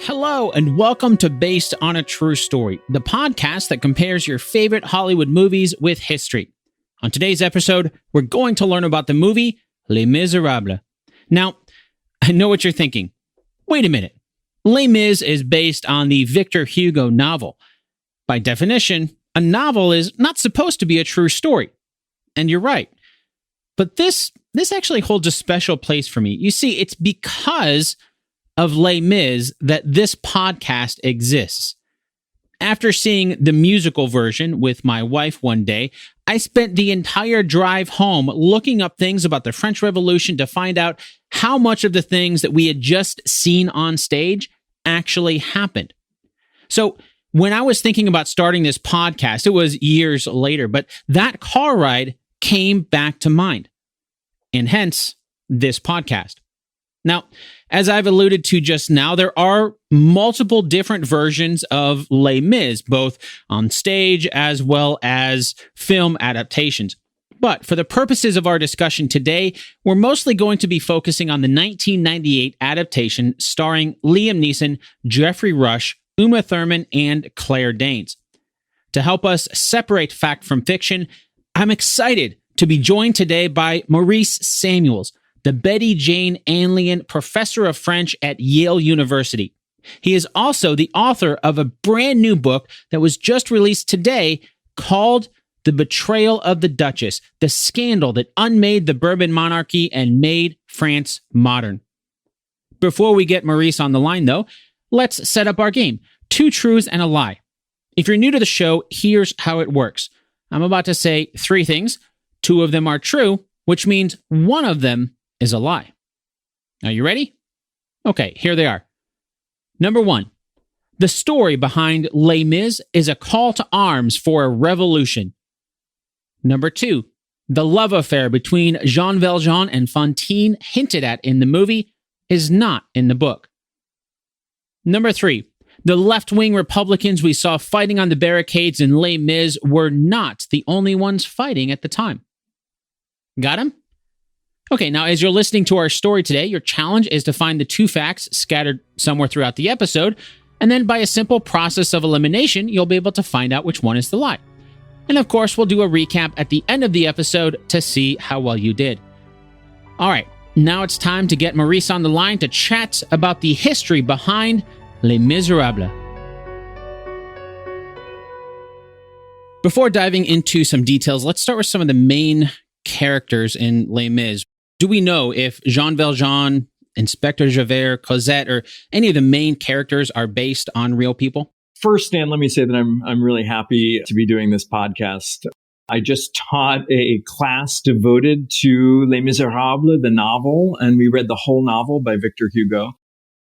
Hello, and welcome to Based on a True Story, the podcast that compares your favorite Hollywood movies with history. On today's episode, we're going to learn about the movie Les Miserables. Now, I know what you're thinking. Wait a minute. Les Mis is based on the Victor Hugo novel. By definition, a novel is not supposed to be a true story. And you're right. But this actually holds a special place for me. You see, it's because of Les Mis that this podcast exists. After seeing the musical version with my wife one day, I spent the entire drive home looking up things about the French Revolution to find out how much of the things that we had just seen on stage actually happened. So when I was thinking about starting this podcast, it was years later, but that car ride came back to mind, and hence this podcast. Now, as I've alluded to just now, there are multiple different versions of Les Mis, both on stage as well as film adaptations. But for the purposes of our discussion today, we're mostly going to be focusing on the 1998 adaptation starring Liam Neeson, Geoffrey Rush, Uma Thurman, and Claire Danes. To help us separate fact from fiction, I'm excited to be joined today by Maurice Samuels, the Betty Jane Anlyan Professor of French at Yale University. He is also the author of a brand new book that was just released today called The Betrayal of the Duchess, the scandal that unmade the Bourbon monarchy and made France modern. Before we get Maurice on the line, though, let's set up our game. 2 truths and a lie. If you're new to the show, here's how it works. I'm about to say 3 things. 2 of them are true, which means 1 of them is a lie. Are you ready? Okay, here they are. Number 1, the story behind Les Mis is a call to arms for a revolution. Number 2, the love affair between Jean Valjean and Fantine hinted at in the movie is not in the book. Number 3, the left-wing Republicans we saw fighting on the barricades in Les Mis were not the only ones fighting at the time. Got him? Okay, now as you're listening to our story today, your challenge is to find the 2 facts scattered somewhere throughout the episode, and then by a simple process of elimination, you'll be able to find out which one is the lie. And of course, we'll do a recap at the end of the episode to see how well you did. All right, now it's time to get Maurice on the line to chat about the history behind Les Miserables. Before diving into some details, let's start with some of the main characters in Les Mis. Do we know if Jean Valjean, Inspector Javert, Cosette, or any of the main characters are based on real people? First, Stan, let me say that I'm really happy to be doing this podcast. I just taught a class devoted to Les Miserables, the novel, and we read the whole novel by Victor Hugo.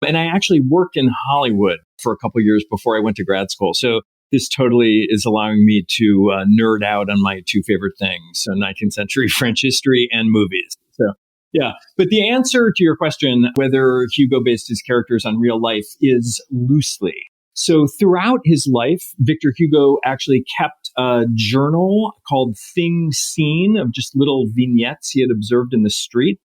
And I actually worked in Hollywood for a couple of years before I went to grad school. So this totally is allowing me to nerd out on my 2 favorite things, 19th century French history and movies. So, yeah. But the answer to your question, whether Hugo based his characters on real life, is loosely. So throughout his life, Victor Hugo actually kept a journal called Things Seen of just little vignettes he had observed in the street.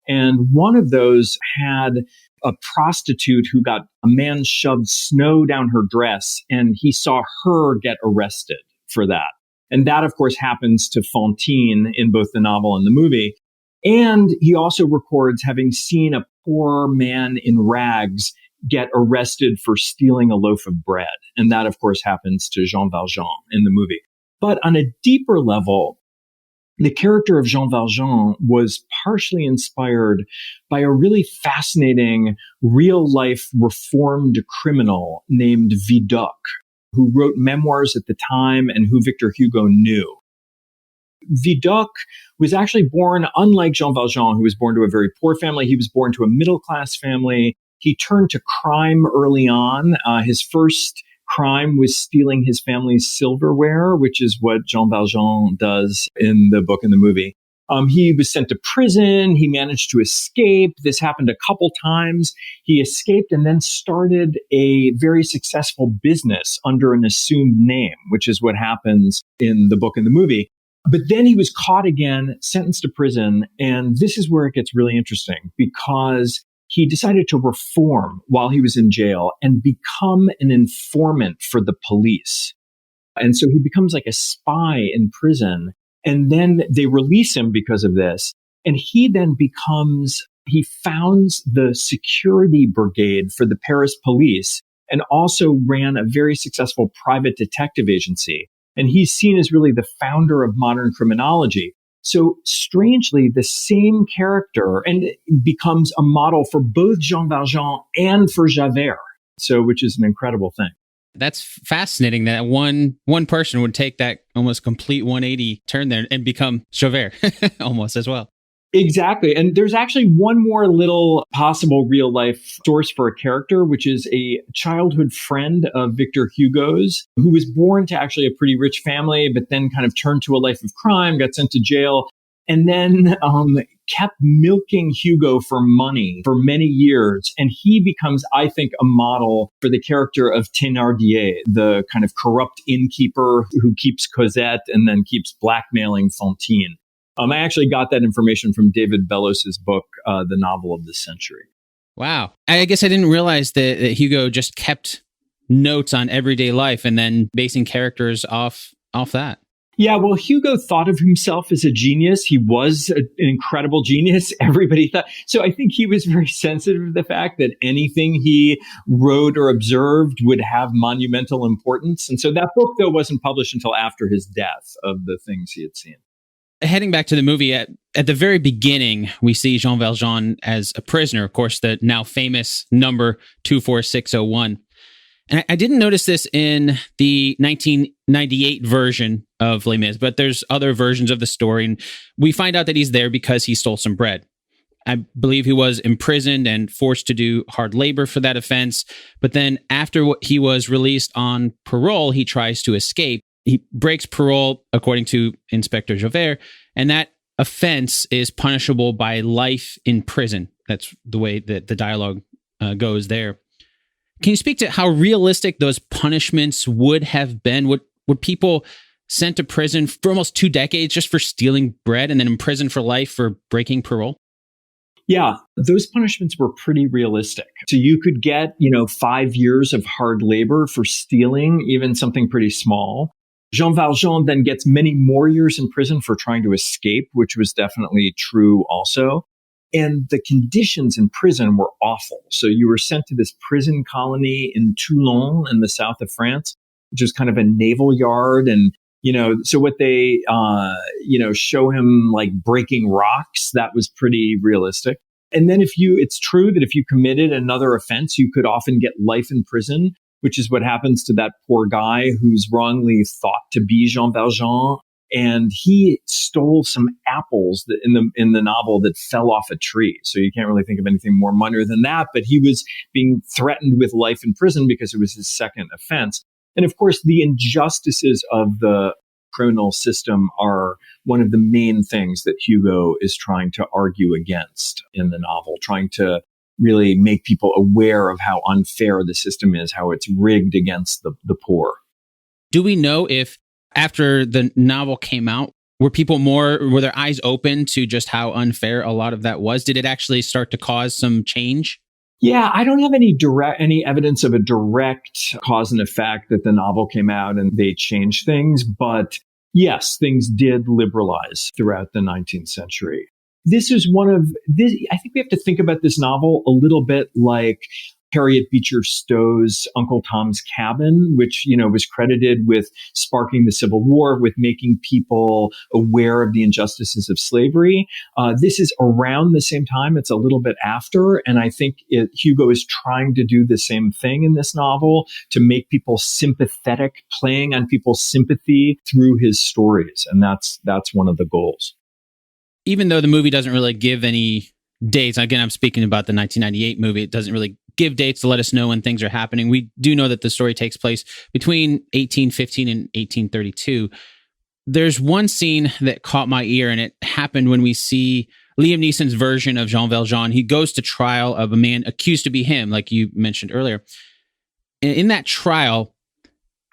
And one of those had a prostitute who got a man shoved snow down her dress, and he saw her get arrested for that. And that, of course, happens to Fantine in both the novel and the movie. And he also records having seen a poor man in rags get arrested for stealing a loaf of bread. And that, of course, happens to Jean Valjean in the movie. But on a deeper level, the character of Jean Valjean was partially inspired by a really fascinating real-life reformed criminal named Vidocq, who wrote memoirs at the time and who Victor Hugo knew. Vidocq was actually born, unlike Jean Valjean, who was born to a very poor family. He was born to a middle-class family. He turned to crime early on. His first crime was stealing his family's silverware, which is what Jean Valjean does in the book and the movie. He was sent to prison. He managed to escape. This happened a couple times. He escaped and then started a very successful business under an assumed name, which is what happens in the book and the movie. But then he was caught again, sentenced to prison. And this is where it gets really interesting because he decided to reform while he was in jail and become an informant for the police. And so he becomes like a spy in prison. And then they release him because of this. And he then he founds the security brigade for the Paris police and also ran a very successful private detective agency. And he's seen as really the founder of modern criminology. So strangely, the same character and becomes a model for both Jean Valjean and for Javert. So, which is an incredible thing. That's fascinating that one person would take that almost complete 180 turn there and become Javert almost as well. Exactly. And there's actually one more little possible real life source for a character, which is a childhood friend of Victor Hugo's, who was born to actually a pretty rich family, but then kind of turned to a life of crime, got sent to jail, and then kept milking Hugo for money for many years. And he becomes, I think, a model for the character of Thénardier, the kind of corrupt innkeeper who keeps Cosette and then keeps blackmailing Fantine. I actually got that information from David Bellos's book, The Novel of the Century. Wow. I guess I didn't realize that Hugo just kept notes on everyday life and then basing characters off that. Yeah, well, Hugo thought of himself as a genius. He was an incredible genius. Everybody thought. So I think he was very sensitive to the fact that anything he wrote or observed would have monumental importance. And so that book, though, wasn't published until after his death of the things he had seen. Heading back to the movie, at the very beginning, we see Jean Valjean as a prisoner, of course, the now famous number 24601. And I didn't notice this in the 1998 version of Les Mis, but there's other versions of the story. And we find out that he's there because he stole some bread. I believe he was imprisoned and forced to do hard labor for that offense. But then after he was released on parole, he tries to escape. He breaks parole, according to Inspector Javert, and that offense is punishable by life in prison. That's the way that the dialogue goes there. Can you speak to how realistic those punishments would have been? Would people sent to prison for almost 2 decades just for stealing bread and then in prison for life for breaking parole? Yeah, those punishments were pretty realistic. So you could get, 5 years of hard labor for stealing even something pretty small. Jean Valjean then gets many more years in prison for trying to escape, which was definitely true also. And the conditions in prison were awful. So you were sent to this prison colony in Toulon in the south of France, which is kind of a naval yard. And, so what they, show him like breaking rocks, that was pretty realistic. And then it's true that if you committed another offense, you could often get life in prison, which is what happens to that poor guy who's wrongly thought to be Jean Valjean. And he stole some apples in the novel that fell off a tree. So you can't really think of anything more minor than that. But he was being threatened with life in prison because it was his second offense. And of course, the injustices of the criminal system are one of the main things that Hugo is trying to argue against in the novel, trying to really make people aware of how unfair the system is, how it's rigged against the poor. Do we know if after the novel came out, were their eyes open to just how unfair a lot of that was? Did it actually start to cause some change? Yeah, I don't have any evidence of a direct cause and effect that the novel came out and they changed things. But yes, things did liberalize throughout the 19th century. I think we have to think about this novel a little bit like Harriet Beecher Stowe's Uncle Tom's Cabin, which, was credited with sparking the Civil War, with making people aware of the injustices of slavery. This is around the same time. It's a little bit after. And I think Hugo is trying to do the same thing in this novel to make people sympathetic, playing on people's sympathy through his stories. And that's one of the goals. Even though the movie doesn't really give any dates, again, I'm speaking about the 1998 movie, it doesn't really give dates to let us know when things are happening. We do know that the story takes place between 1815 and 1832. There's one scene that caught my ear, and it happened when we see Liam Neeson's version of Jean Valjean. He goes to trial of a man accused to be him, like you mentioned earlier. In that trial,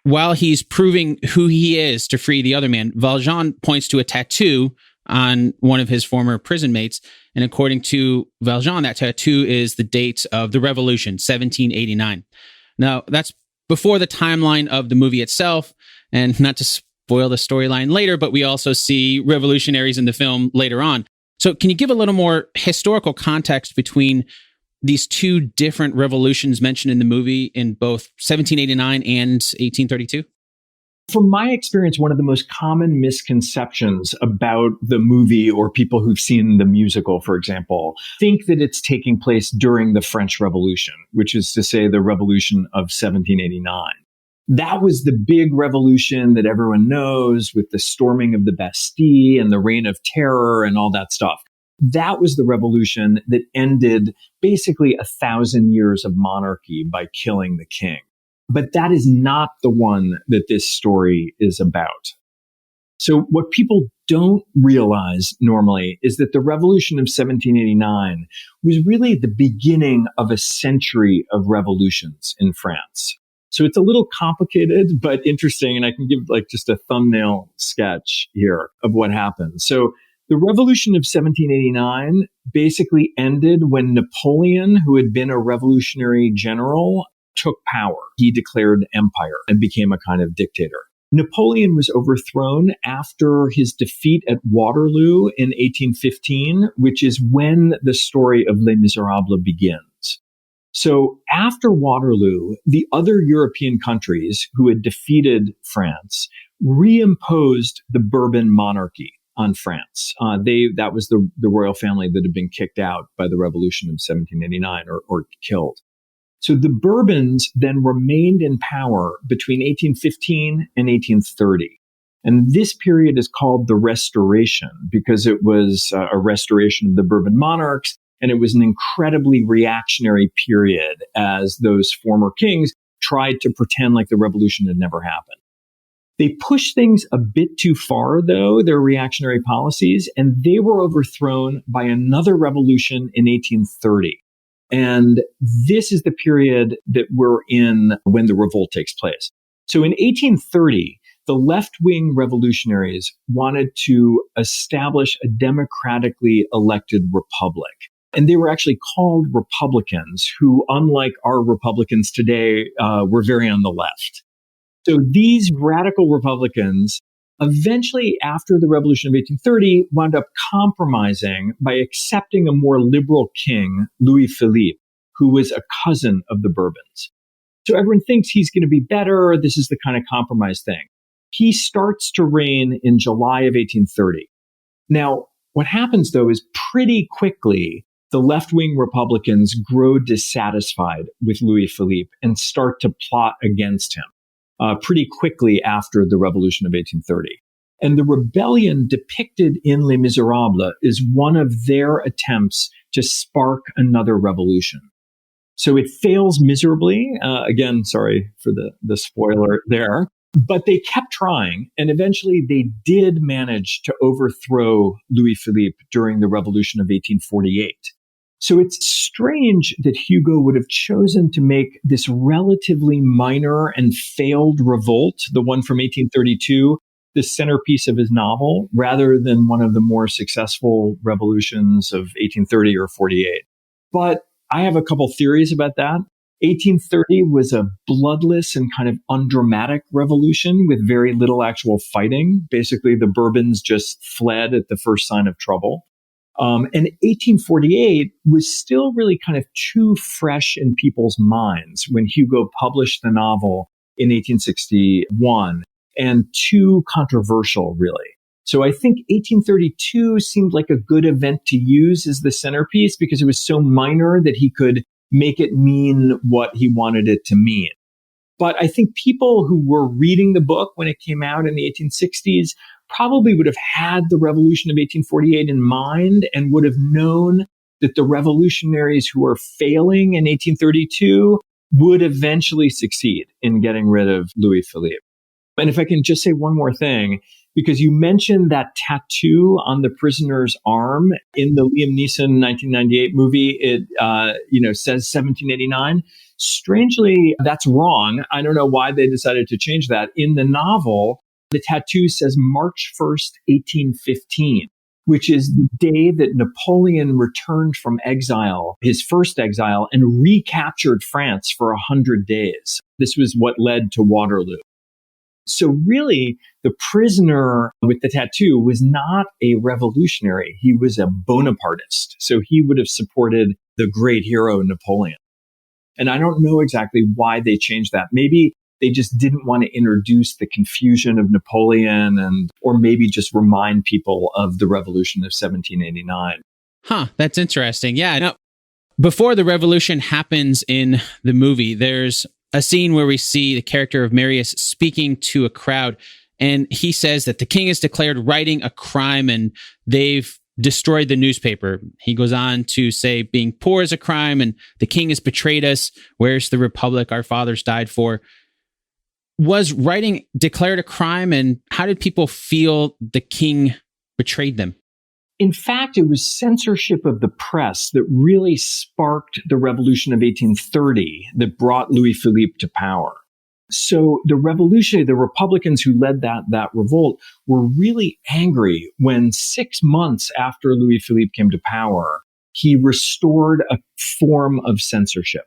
while he's proving who he is to free the other man, Valjean points to a tattoo on one of his former prison mates, And according to Valjean, that tattoo is the date of the revolution, 1789. Now, that's before the timeline of the movie itself, and not to spoil the storyline later, but we also see revolutionaries in the film later on. So can you give a little more historical context between these two different revolutions mentioned in the movie in both 1789 and 1832? From my experience, one of the most common misconceptions about the movie, or people who've seen the musical, for example, think that it's taking place during the French Revolution, which is to say the Revolution of 1789. That was the big revolution that everyone knows, with the storming of the Bastille and the Reign of Terror and all that stuff. That was the revolution that ended basically 1,000 years of monarchy by killing the king. But that is not the one that this story is about. So what people don't realize normally is that the Revolution of 1789 was really the beginning of a century of revolutions in France. So it's a little complicated, but interesting. And I can give just a thumbnail sketch here of what happened. So the Revolution of 1789 basically ended when Napoleon, who had been a revolutionary general, took power. He declared empire and became a kind of dictator. Napoleon was overthrown after his defeat at Waterloo in 1815, which is when the story of Les Miserables begins. So after Waterloo, the other European countries who had defeated France reimposed the Bourbon monarchy on France. That was the royal family that had been kicked out by the Revolution of 1789 or killed. So the Bourbons then remained in power between 1815 and 1830. And this period is called the Restoration because it was a restoration of the Bourbon monarchs, and it was an incredibly reactionary period as those former kings tried to pretend like the revolution had never happened. They pushed things a bit too far, though, their reactionary policies, and they were overthrown by another revolution in 1830. And this is the period that we're in when the revolt takes place. So in 1830, the left-wing revolutionaries wanted to establish a democratically elected republic. And they were actually called Republicans, who, unlike our Republicans today, were very on the left. So these radical Republicans eventually, after the Revolution of 1830, wound up compromising by accepting a more liberal king, Louis Philippe, who was a cousin of the Bourbons. So everyone thinks he's going to be better. This is the kind of compromise thing. He starts to reign in July of 1830. Now, what happens, though, is pretty quickly, the left-wing Republicans grow dissatisfied with Louis Philippe and start to plot against him. Pretty quickly after the Revolution of 1830. And the rebellion depicted in Les Miserables is one of their attempts to spark another revolution. So it fails miserably. Again, sorry for the spoiler there. But they kept trying, and eventually they did manage to overthrow Louis Philippe during the Revolution of 1848. So it's strange that Hugo would have chosen to make this relatively minor and failed revolt, the one from 1832, the centerpiece of his novel, rather than one of the more successful revolutions of 1830 or 48. But I have a couple theories about that. 1830 was a bloodless and kind of undramatic revolution with very little actual fighting. Basically, the Bourbons just fled at the first sign of trouble. And 1848 was still really kind of too fresh in people's minds when Hugo published the novel in 1861, and too controversial, really. So I think 1832 seemed like a good event to use as the centerpiece because it was so minor that he could make it mean what he wanted it to mean. But I think people who were reading the book when it came out in the 1860s probably would have had the Revolution of 1848 in mind and would have known that the revolutionaries who were failing in 1832 would eventually succeed in getting rid of Louis Philippe. And if I can just say one more thing, because you mentioned that tattoo on the prisoner's arm in the Liam Neeson 1998 movie, it says 1789. Strangely, that's wrong. I don't know why they decided to change that. In the novel, the tattoo says March 1st, 1815. which is the day that Napoleon returned from exile, his first exile, and recaptured France for 100 days. This was what led to Waterloo. So really, the prisoner with the tattoo was not a revolutionary. He was a Bonapartist. So he would have supported the great hero Napoleon. And I don't know exactly why they changed that. Maybe they just didn't want to introduce the confusion of Napoleon or maybe just remind people of the revolution of 1789. Huh, that's interesting. Yeah. Now, before the revolution happens in the movie, there's a scene where we see the character of Marius speaking to a crowd, and he says that the king has declared writing a crime and they've destroyed the newspaper. He goes on to say being poor is a crime and the king has betrayed us. Where's the republic our fathers died for? Was writing declared a crime, and how did people feel the king betrayed them? In fact, it was censorship of the press that really sparked the revolution of 1830 that brought Louis-Philippe to power. So the Republicans who led that revolt were really angry when 6 months after Louis-Philippe came to power, he restored a form of censorship.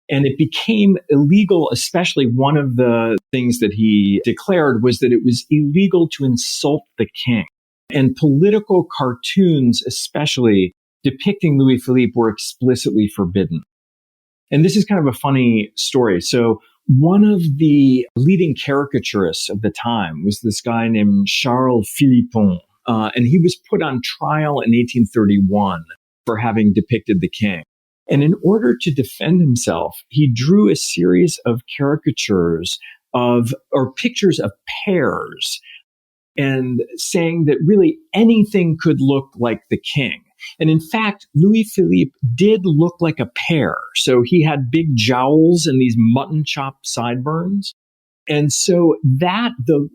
And it became illegal, especially one of the things that he declared was that it was illegal to insult the king. And political cartoons, especially depicting Louis-Philippe, were explicitly forbidden. And this is kind of a funny story. So one of the leading caricaturists of the time was this guy named Charles Philippon. And he was put on trial in 1831 for having depicted the king. And in order to defend himself, he drew a series of caricatures or pictures of pears, and saying that really anything could look like the king. And in fact, Louis-Philippe did look like a pear. So he had big jowls and these mutton chop sideburns. And so that the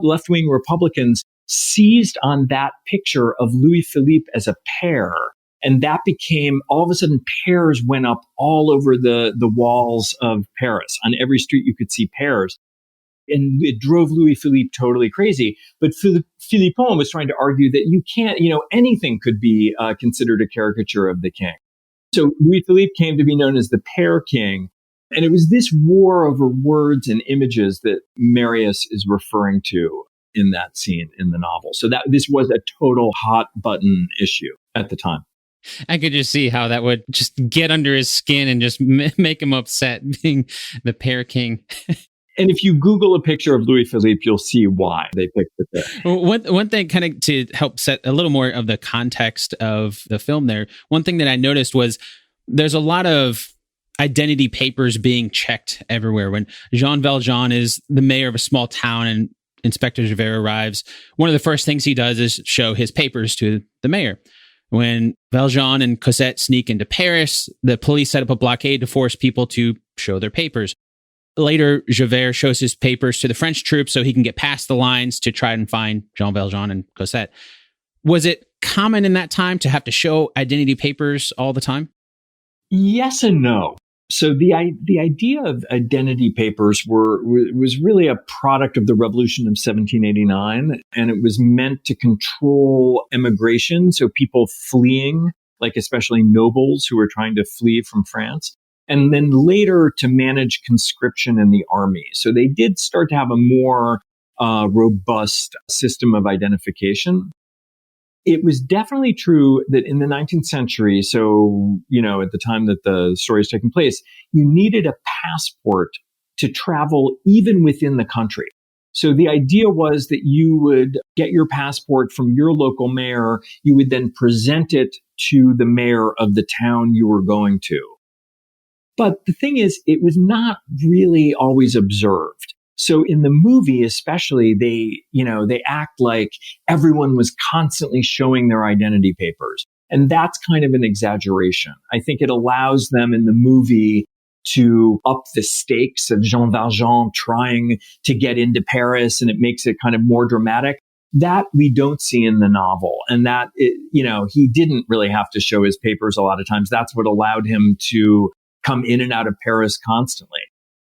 left-wing Republicans seized on that picture of Louis-Philippe as a pear. And that became, all of a sudden, pears went up all over the walls of Paris. On every street you could see pears. And it drove Louis-Philippe totally crazy. But Philippon was trying to argue that you can't, anything could be considered a caricature of the king. So Louis-Philippe came to be known as the Pear King. And it was this war over words and images that Marius is referring to in that scene in the novel. So this was a total hot button issue at the time. I could just see how that would just get under his skin and just make him upset, being the Pear King. And if you Google a picture of Louis-Philippe, you'll see why they picked the pear. One thing, kind of to help set a little more of the context of the film there, one thing that I noticed was there's a lot of identity papers being checked everywhere. When Jean Valjean is the mayor of a small town and Inspector Javert arrives, one of the first things he does is show his papers to the mayor. When Valjean and Cosette sneak into Paris, the police set up a blockade to force people to show their papers. Later, Javert shows his papers to the French troops so he can get past the lines to try and find Jean Valjean and Cosette. Was it common in that time to have to show identity papers all the time? Yes and no. So the idea of identity papers was really a product of the Revolution of 1789, and it was meant to control immigration, so people fleeing, like especially nobles who were trying to flee from France, and then later to manage conscription in the army. So they did start to have a more robust system of identification. It was definitely true that in the 19th century, so, at the time that the story is taking place, you needed a passport to travel even within the country. So the idea was that you would get your passport from your local mayor. You would then present it to the mayor of the town you were going to. But the thing is, it was not really always observed. So in the movie, especially, they act like everyone was constantly showing their identity papers. And that's kind of an exaggeration. I think it allows them in the movie to up the stakes of Jean Valjean trying to get into Paris, and it makes it kind of more dramatic. That we don't see in the novel. And that, he didn't really have to show his papers a lot of times. That's what allowed him to come in and out of Paris constantly.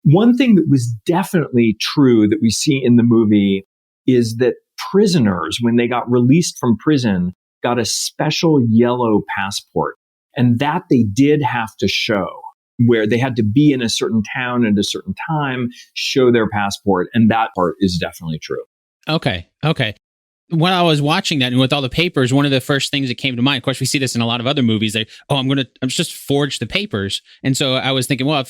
One thing that was definitely true that we see in the movie is that prisoners, when they got released from prison, got a special yellow passport. And that they did have to show, where they had to be in a certain town at a certain time, show their passport. And that part is definitely true. Okay. When I was watching that and with all the papers, one of the first things that came to mind, of course, we see this in a lot of other movies, I'm just forge the papers. And so I was thinking, well,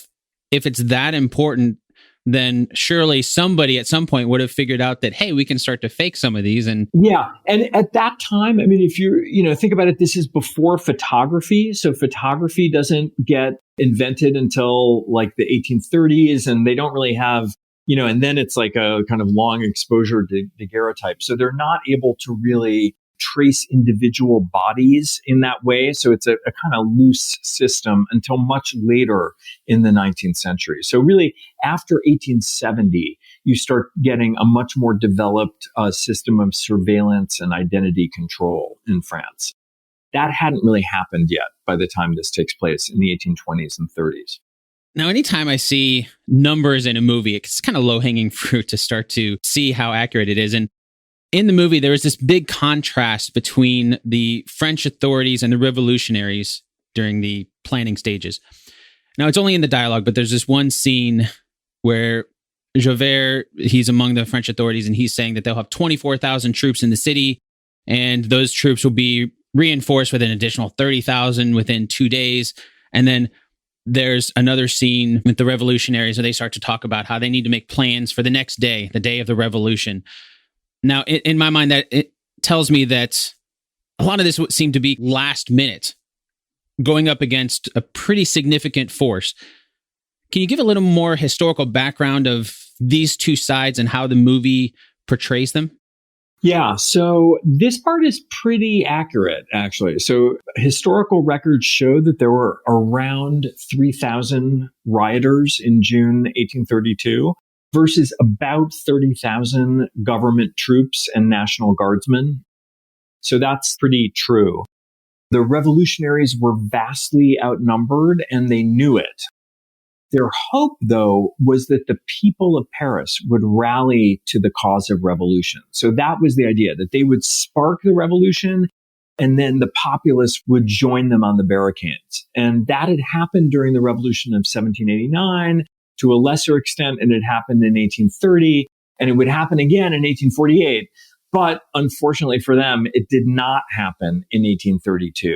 if it's that important, then surely somebody at some point would have figured out that, hey, we can start to fake some of these. And yeah. And at that time, I mean, if think about it, this is before photography. So photography doesn't get invented until like the 1830s, and they don't really have, and then it's like a kind of long exposure daguerreotype. So they're not able to really trace individual bodies in that way. So it's a kind of loose system until much later in the 19th century. So really, after 1870, you start getting a much more developed system of surveillance and identity control in France. That hadn't really happened yet by the time this takes place in the 1820s and 30s. Now, anytime I see numbers in a movie, it's kind of low-hanging fruit to start to see how accurate it is. And in the movie, there was this big contrast between the French authorities and the revolutionaries during the planning stages. Now, it's only in the dialogue, but there's this one scene where Javert, he's among the French authorities, and he's saying that they'll have 24,000 troops in the city, and those troops will be reinforced with an additional 30,000 within 2 days. And then there's another scene with the revolutionaries where they start to talk about how they need to make plans for the next day, the day of the revolution. Now, in my mind, that it tells me that a lot of this would seem to be last minute, going up against a pretty significant force. Can you give a little more historical background of these two sides and how the movie portrays them? Yeah, so this part is pretty accurate, actually. So historical records show that there were around 3,000 rioters in June 1832 versus about 30,000 government troops and National Guardsmen. So that's pretty true. The revolutionaries were vastly outnumbered, and they knew it. Their hope, though, was that the people of Paris would rally to the cause of revolution. So that was the idea, that they would spark the revolution, and then the populace would join them on the barricades. And that had happened during the Revolution of 1789 to a lesser extent, and it happened in 1830, and it would happen again in 1848. But unfortunately for them, it did not happen in 1832.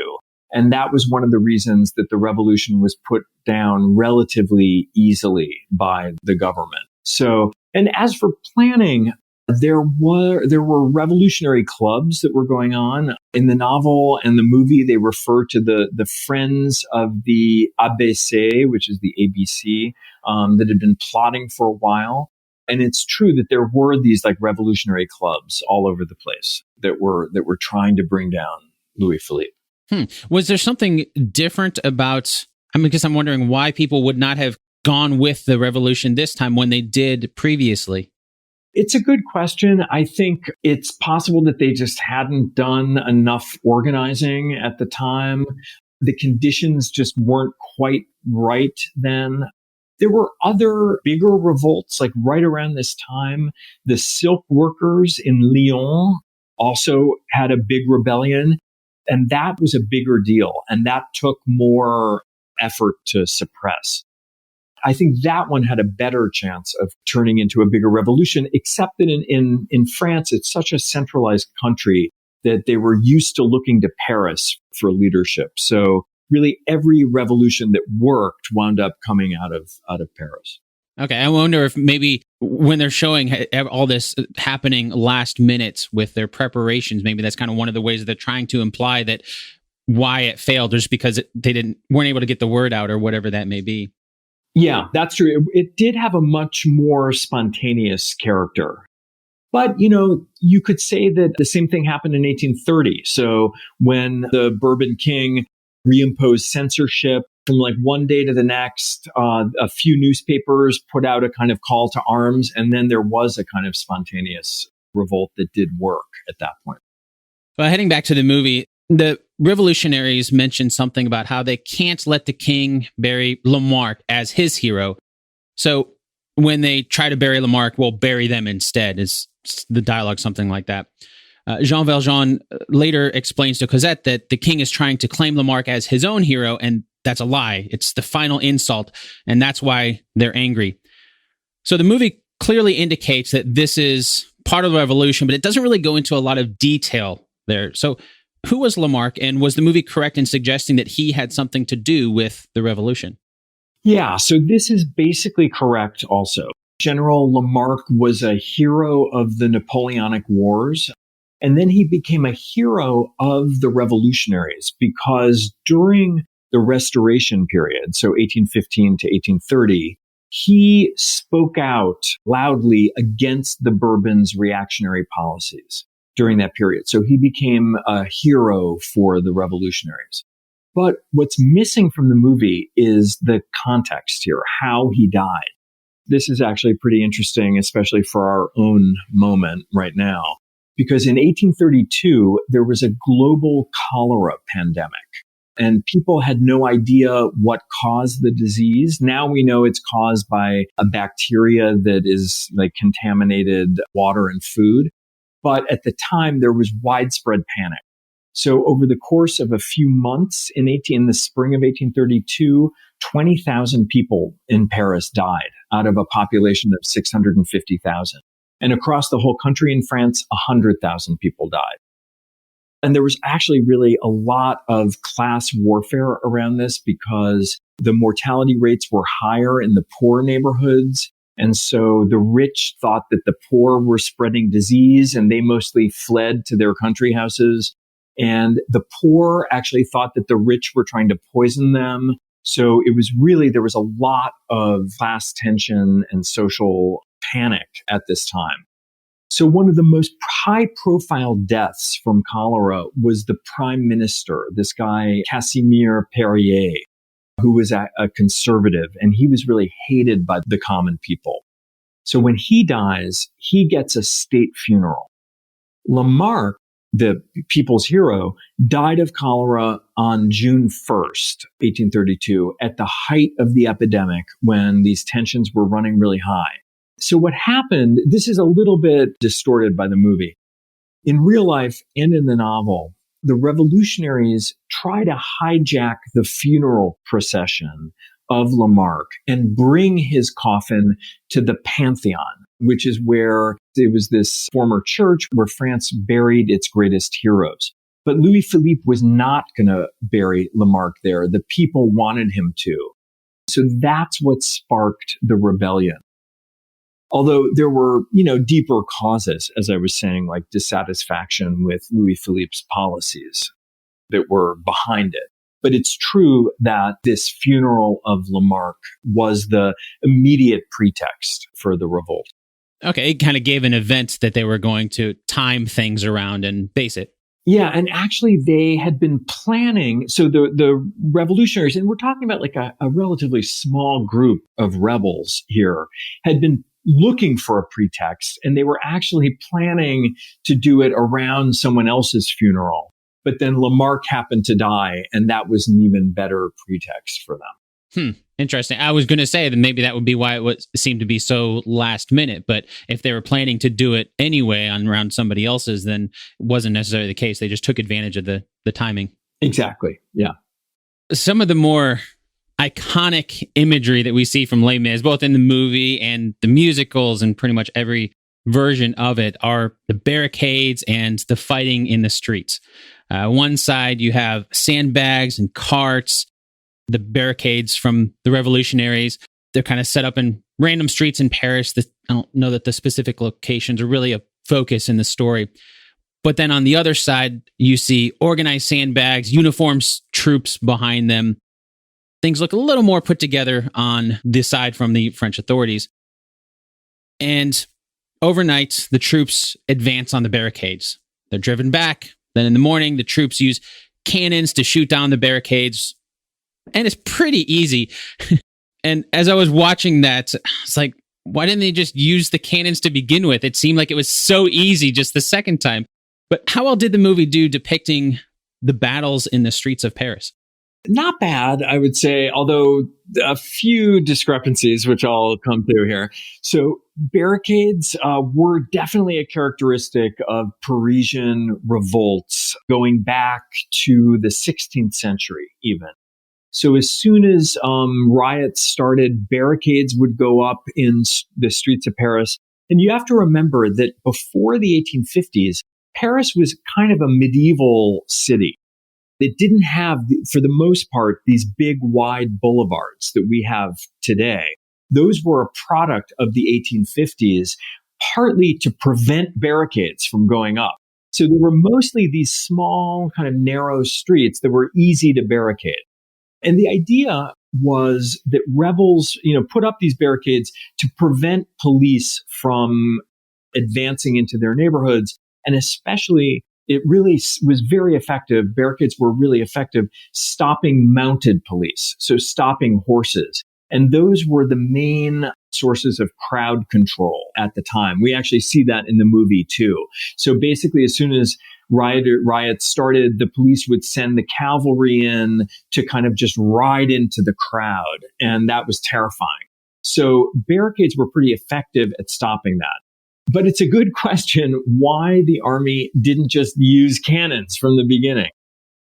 And that was one of the reasons that the revolution was put down relatively easily by the government. So, and as for planning, there were revolutionary clubs that were going on. In the novel and the movie, they refer to the Friends of the ABC, which is the ABC, that had been plotting for a while. And it's true that there were these like revolutionary clubs all over the place that were trying to bring down Louis Philippe. Was there something different about, because I'm wondering why people would not have gone with the revolution this time when they did previously? It's a good question. I think it's possible that they just hadn't done enough organizing at the time. The conditions just weren't quite right then. There were other bigger revolts, like right around this time. The silk workers in Lyon also had a big rebellion, and that was a bigger deal, and that took more effort to suppress. I think that one had a better chance of turning into a bigger revolution, except that in France, it's such a centralized country that they were used to looking to Paris for leadership. So really every revolution that worked wound up coming out of Paris. Okay, I wonder if maybe when they're showing all this happening last minute with their preparations, maybe that's kind of one of the ways that they're trying to imply that why it failed, just because they weren't able to get the word out or whatever that may be. Yeah, that's true. It did have a much more spontaneous character. But, you could say that the same thing happened in 1830. So when the Bourbon king reimposed censorship from like one day to the next, a few newspapers put out a kind of call to arms, and then there was a kind of spontaneous revolt that did work at that point. Well, heading back to the movie, the revolutionaries mentioned something about how they can't let the king bury Lamarck as his hero. So when they try to bury Lamarck, we'll bury them instead, is the dialogue, something like that. Jean Valjean later explains to Cosette that the king is trying to claim Lamarck as his own hero, and that's a lie. It's the final insult, and that's why they're angry. So the movie clearly indicates that this is part of the revolution, but it doesn't really go into a lot of detail there. So who was Lamarck, and was the movie correct in suggesting that he had something to do with the revolution? Yeah, so this is basically correct also. General Lamarck was a hero of the Napoleonic Wars, and then he became a hero of the revolutionaries because during the Restoration period, so 1815 to 1830, he spoke out loudly against the Bourbons' reactionary policies during that period. So he became a hero for the revolutionaries. But what's missing from the movie is the context here, how he died. This is actually pretty interesting, especially for our own moment right now. Because in 1832, there was a global cholera pandemic, and people had no idea what caused the disease. Now we know it's caused by a bacteria that is like contaminated water and food. But at the time, there was widespread panic. So over the course of a few months in the spring of 1832, 20,000 people in Paris died out of a population of 650,000. And across the whole country in France, 100,000 people died. And there was actually really a lot of class warfare around this because the mortality rates were higher in the poor neighborhoods. And so the rich thought that the poor were spreading disease, and they mostly fled to their country houses. And the poor actually thought that the rich were trying to poison them. So it was really, there was a lot of class tension and social panic at this time. So one of the most high-profile deaths from cholera was the prime minister, this guy, Casimir Perier, who was a conservative, and he was really hated by the common people. So when he dies, he gets a state funeral. Lamarck, the people's hero, died of cholera on June 1st, 1832, at the height of the epidemic when these tensions were running really high. So what happened, this is a little bit distorted by the movie. In real life and in the novel, the revolutionaries try to hijack the funeral procession of Lamarck and bring his coffin to the Pantheon, which is where it was this former church where France buried its greatest heroes. But Louis-Philippe was not going to bury Lamarck there. The people wanted him to. So that's what sparked the rebellion. Although there were, deeper causes, as I was saying, like dissatisfaction with Louis-Philippe's policies that were behind it. But it's true that this funeral of Lamarck was the immediate pretext for the revolt. Okay, it kind of gave an event that they were going to time things around and base it. Yeah, and actually they had been planning, so the revolutionaries, and we're talking about like a relatively small group of rebels here, had been looking for a pretext, and they were actually planning to do it around someone else's funeral. But then Lamarck happened to die, and that was an even better pretext for them. Interesting. I was going to say that maybe that would be why it seemed to be so last minute. But if they were planning to do it anyway around somebody else's, then it wasn't necessarily the case. They just took advantage of the timing. Exactly. Yeah. Some of the more iconic imagery that we see from Les Mis, both in the movie and the musicals and pretty much every version of it, are the barricades and the fighting in the streets. One side, you have sandbags and carts, the barricades from the revolutionaries. They're kind of set up in random streets in Paris. I don't know that the specific locations are really a focus in the story. But then on the other side, you see organized sandbags, uniformed troops behind them. Things look a little more put together on this side from the French authorities. And overnight, the troops advance on the barricades. They're driven back. Then in the morning, the troops use cannons to shoot down the barricades. And it's pretty easy. And as I was watching that, it's like, why didn't they just use the cannons to begin with? It seemed like it was so easy just the second time. But how well did the movie do depicting the battles in the streets of Paris? Not bad, I would say, although a few discrepancies, which I'll come to here. So barricades were definitely a characteristic of Parisian revolts going back to the 16th century, even. So as soon as riots started, barricades would go up in the streets of Paris. And you have to remember that before the 1850s, Paris was kind of a medieval city. It didn't have, for the most part, these big, wide boulevards that we have today. Those were a product of the 1850s, partly to prevent barricades from going up. So there were mostly these small, kind of narrow streets that were easy to barricade. And the idea was that rebels, put up these barricades to prevent police from advancing into their neighborhoods. And especially, it really was very effective. Barricades were really effective stopping mounted police, so stopping horses. And those were the main sources of crowd control at the time. We actually see that in the movie too. So basically, as soon as riots started, the police would send the cavalry in to kind of just ride into the crowd. And that was terrifying. So barricades were pretty effective at stopping that. But it's a good question why the army didn't just use cannons from the beginning.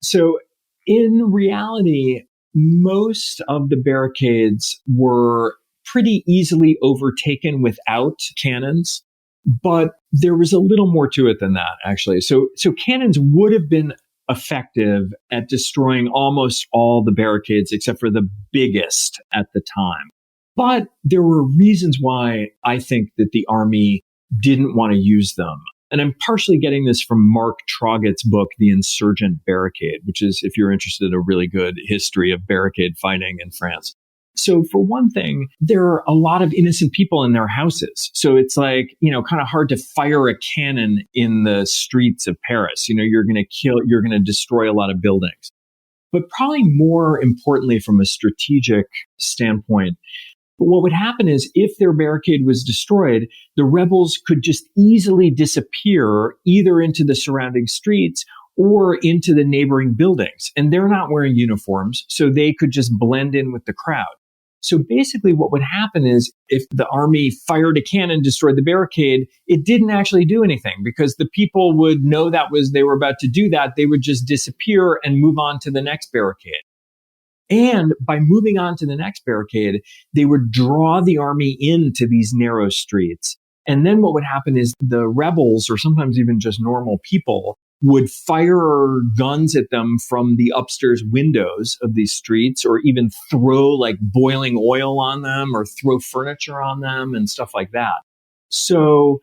So in reality, most of the barricades were pretty easily overtaken without cannons, but there was a little more to it than that, actually. So cannons would have been effective at destroying almost all the barricades except for the biggest at the time. But there were reasons why I think that the army didn't want to use them. And I'm partially getting this from Mark Troggett's book, The Insurgent Barricade, which is, if you're interested, a really good history of barricade fighting in France. So for one thing, there are a lot of innocent people in their houses. So it's like, kind of hard to fire a cannon in the streets of Paris. You're going to destroy a lot of buildings. But probably more importantly, from a strategic standpoint, what would happen is if their barricade was destroyed, the rebels could just easily disappear either into the surrounding streets or into the neighboring buildings. And they're not wearing uniforms, so they could just blend in with the crowd. So basically what would happen is if the army fired a cannon, destroyed the barricade, it didn't actually do anything because the people would know they were about to do that. They would just disappear and move on to the next barricade. And by moving on to the next barricade, they would draw the army into these narrow streets. And then what would happen is the rebels, or sometimes even just normal people, would fire guns at them from the upstairs windows of these streets, or even throw like boiling oil on them or throw furniture on them and stuff like that. So,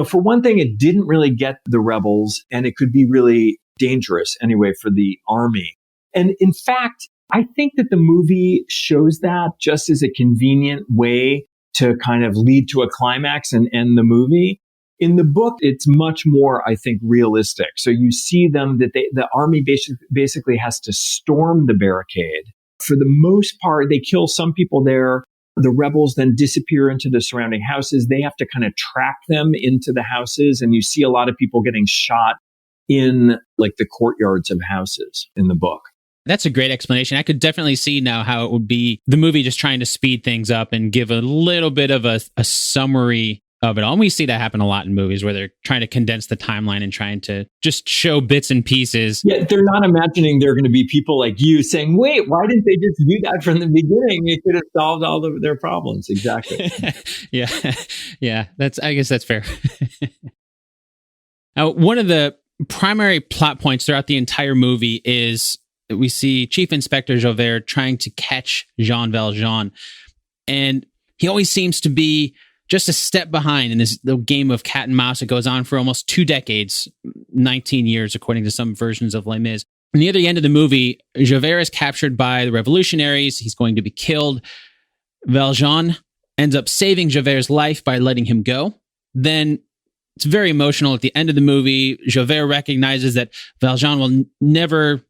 for one thing, it didn't really get the rebels, and it could be really dangerous anyway for the army. And in fact, I think that the movie shows that just as a convenient way to kind of lead to a climax and end the movie. In the book, it's much more, I think, realistic. So you see them that the army basically has to storm the barricade. For the most part, they kill some people there. The rebels then disappear into the surrounding houses. They have to kind of track them into the houses. And you see a lot of people getting shot in like the courtyards of houses in the book. That's a great explanation. I could definitely see now how it would be the movie just trying to speed things up and give a little bit of a summary of it all. And we see that happen a lot in movies where they're trying to condense the timeline and trying to just show bits and pieces. Yeah, they're not imagining there are going to be people like you saying, wait, why didn't they just do that from the beginning? It could have solved all of their problems. Exactly. Yeah. I guess that's fair. Now, one of the primary plot points throughout the entire movie is we see Chief Inspector Javert trying to catch Jean Valjean. And he always seems to be just a step behind in this the game of cat and mouse that goes on for almost 2 decades, 19 years, according to some versions of Les Mis. Near the end of the movie, Javert is captured by the revolutionaries. He's going to be killed. Valjean ends up saving Javert's life by letting him go. Then it's very emotional. At the end of the movie, Javert recognizes that Valjean will never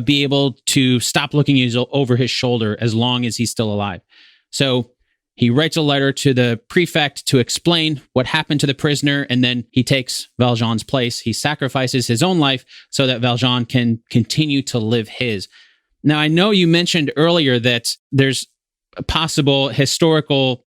be able to stop looking over his shoulder as long as he's still alive. So he writes a letter to the prefect to explain what happened to the prisoner, and then he takes Valjean's place. He sacrifices his own life so that Valjean can continue to live his. Now, I know you mentioned earlier that there's a possible historical,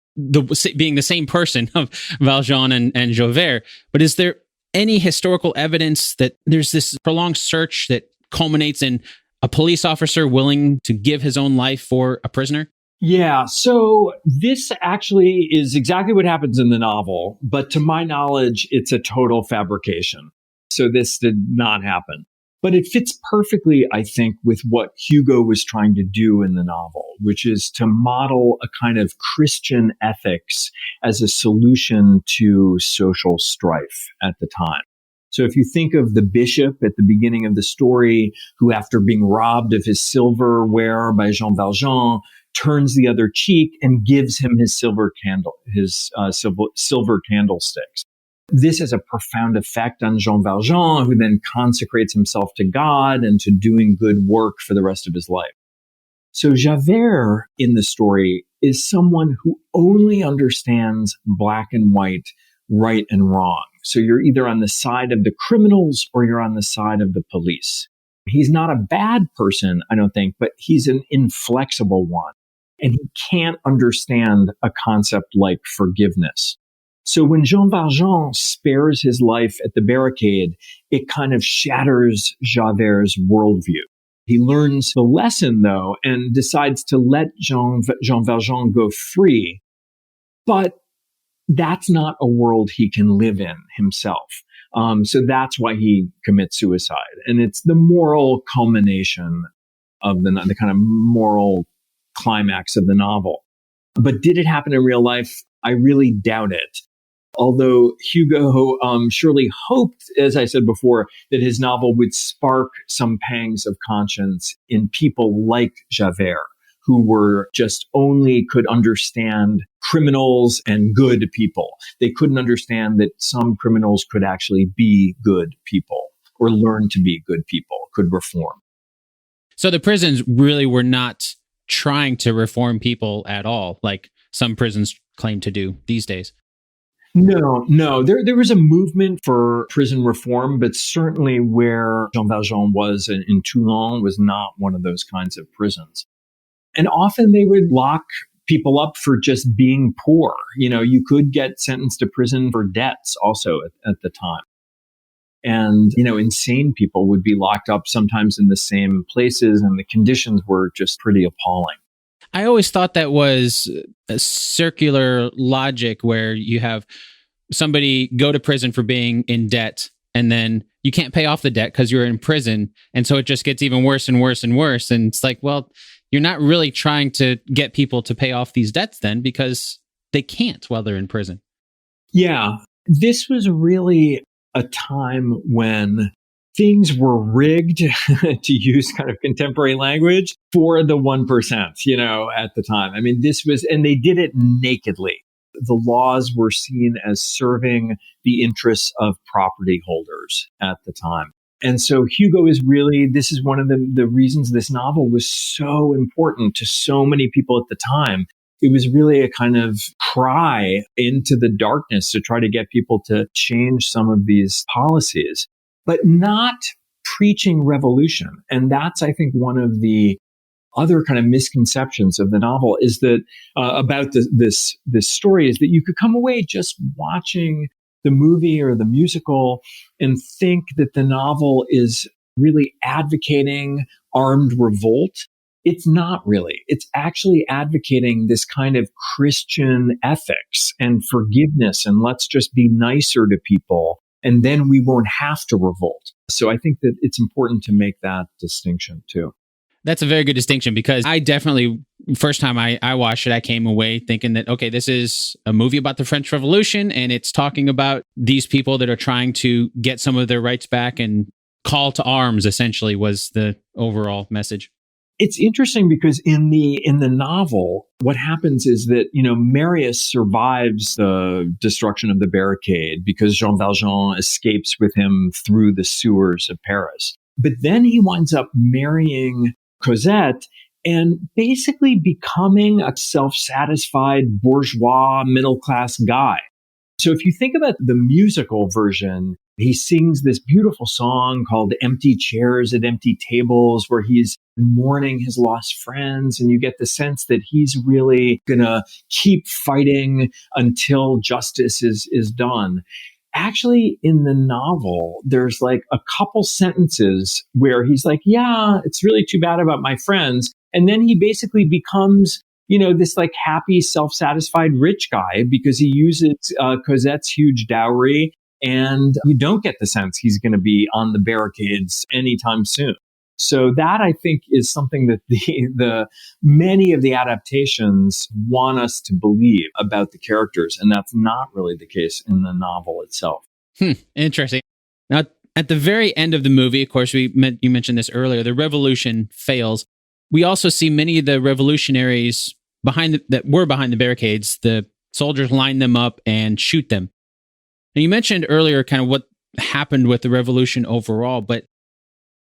being the same person of Valjean and Javert, but is there any historical evidence that there's this prolonged search that culminates in a police officer willing to give his own life for a prisoner? Yeah, so this actually is exactly what happens in the novel, but to my knowledge, it's a total fabrication. So this did not happen. But it fits perfectly, I think, with what Hugo was trying to do in the novel, which is to model a kind of Christian ethics as a solution to social strife at the time. So if you think of the bishop at the beginning of the story, who after being robbed of his silverware by Jean Valjean, turns the other cheek and gives him his silver candlesticks. This has a profound effect on Jean Valjean, who then consecrates himself to God and to doing good work for the rest of his life. So Javert in the story is someone who only understands black and white, right and wrong. So you're either on the side of the criminals or you're on the side of the police. He's not a bad person, I don't think, but he's an inflexible one. And he can't understand a concept like forgiveness. So when Jean Valjean spares his life at the barricade, it kind of shatters Javert's worldview. He learns the lesson, though, and decides to let Jean Valjean go free. But that's not a world he can live in himself. So that's why he commits suicide. And it's the moral culmination of the kind of moral climax of the novel. But did it happen in real life? I really doubt it. Although Hugo surely hoped, as I said before, that his novel would spark some pangs of conscience in people like Javert, who were just only could understand criminals and good people. They couldn't understand that some criminals could actually be good people or learn to be good people, could reform. So the prisons really were not trying to reform people at all, like some prisons claim to do these days. No. There was a movement for prison reform, but certainly where Jean Valjean was in Toulon was not one of those kinds of prisons. And often they would lock people up for just being poor. You know, you could get sentenced to prison for debts also at the time. And, you know, insane people would be locked up sometimes in the same places, and the conditions were just pretty appalling. I always thought that was a circular logic where you have somebody go to prison for being in debt, and then you can't pay off the debt because you're in prison. And so it just gets even worse and worse and worse. And it's like, well, you're not really trying to get people to pay off these debts then, because they can't while they're in prison. Yeah, this was really a time when things were rigged, to use kind of contemporary language, for the 1%, you know, at the time. I mean, this was, and they did it nakedly. The laws were seen as serving the interests of property holders at the time. And so Hugo is really, this is one of the reasons this novel was so important to so many people at the time. It was really a kind of cry into the darkness to try to get people to change some of these policies, but not preaching revolution. And that's, I think, one of the other kind of misconceptions of the novel is that about this story is that you could come away just watching the movie or the musical and think that the novel is really advocating armed revolt. It's not really. It's actually advocating this kind of Christian ethics and forgiveness, and let's just be nicer to people, and then we won't have to revolt. So I think that it's important to make that distinction too. That's a very good distinction, because I definitely, first time I watched it, I came away thinking that, okay, this is a movie about the French Revolution, and it's talking about these people that are trying to get some of their rights back, and call to arms, essentially, was the overall message. It's interesting because in the novel, what happens is that, you know, Marius survives the destruction of the barricade because Jean Valjean escapes with him through the sewers of Paris. But then he winds up marrying Cosette and basically becoming a self-satisfied bourgeois middle-class guy. So if you think about the musical version, He sings this beautiful song called Empty Chairs at Empty Tables, where he's mourning his lost friends. And you get the sense that he's really going to keep fighting until justice is done. Actually, in the novel, there's like a couple sentences where he's like, yeah, it's really too bad about my friends. And then he basically becomes, this like happy, self-satisfied rich guy because he uses Cosette's huge dowry. And you don't get the sense he's going to be on the barricades anytime soon. So that, I think, is something that the many of the adaptations want us to believe about the characters, and that's not really the case in the novel itself. Interesting. Now, at the very end of the movie, of course, you mentioned this earlier, the revolution fails. We also see many of the revolutionaries that were behind the barricades. The soldiers line them up and shoot them. Now, you mentioned earlier kind of what happened with the revolution overall, but